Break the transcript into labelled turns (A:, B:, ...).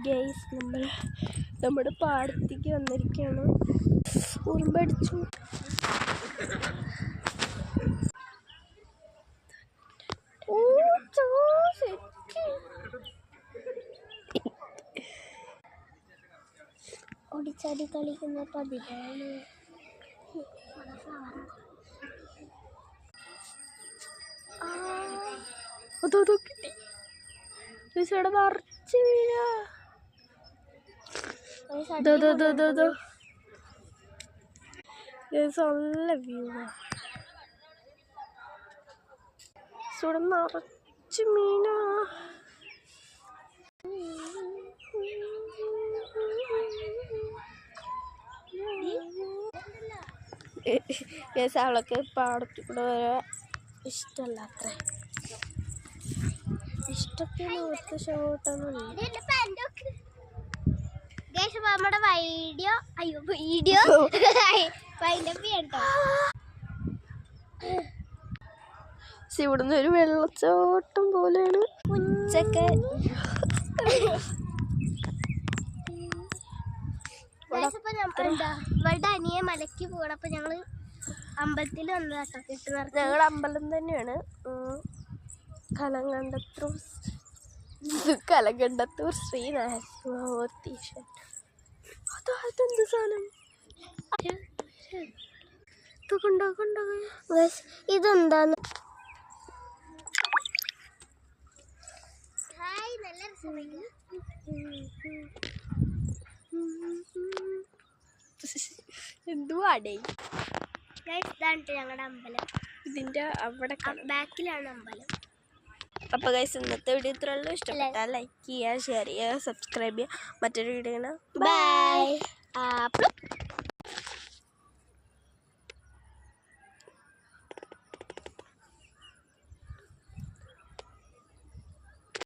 A: Guys നമ്മുടെ പാടത്തേക്ക് വന്നിരിക്കുകയാണ്. ഉറുമ്പടിച്ചു. ഓടിച്ചാടി കളിക്കുന്ന പതിവാണ്. അതോ കിട്ടി. ഇവിടെ നിറച്ച് വീഴാ. നല്ല വ്യൂ. ഇവിടെ നിറച്ച് മീനാ. അവളൊക്കെ പാടത്തു കൂടെ വരാൻ ഇഷ്ടമല്ല. അത്ര ഇഷ്ടത്തിന് ഓർത്ത് ഷോട്ടൊന്നുമില്ല.
B: നമ്മുടെ വീഡിയോ
A: ഇവിടുന്ന് ഒരു വെള്ളച്ചാട്ടം പോലെയാണ്. ഉച്ചക്ക്
B: ഇവളുടെ അനിയെ മലയ്ക്ക് പോകണം. അപ്പൊ ഞങ്ങള് അമ്പലത്തിൽ വന്നതാട്ടോ.
A: ഞങ്ങളുടെ അമ്പലം തന്നെയാണ്. കലകണ്ടത്തൂർ ശ്രീ നരസിംഹമൂർത്തീശ്വരൻ. അതെന്ത് സാധനം?
B: ഇതെന്താന്ന്
A: എന്തുവാടേ?
B: ഇതാണ് ഞങ്ങളുടെ അമ്പലം.
A: ഇതിന്റെ അവിടെ
B: ബാക്കിലാണ് അമ്പലം.
A: അപ്പോൾ ഗൈസ് ഇന്നത്തെ വീഡിയോ ഇത്രയുള്ളൂ. ഇഷ്ടപ്പെട്ടാൽ ലൈക്ക് ചെയ്യുക, ഷെയർ ചെയ്യുക, സബ്സ്ക്രൈബ് ചെയ്യുക. മറ്റൊരു വീഡിയോ. ബൈ.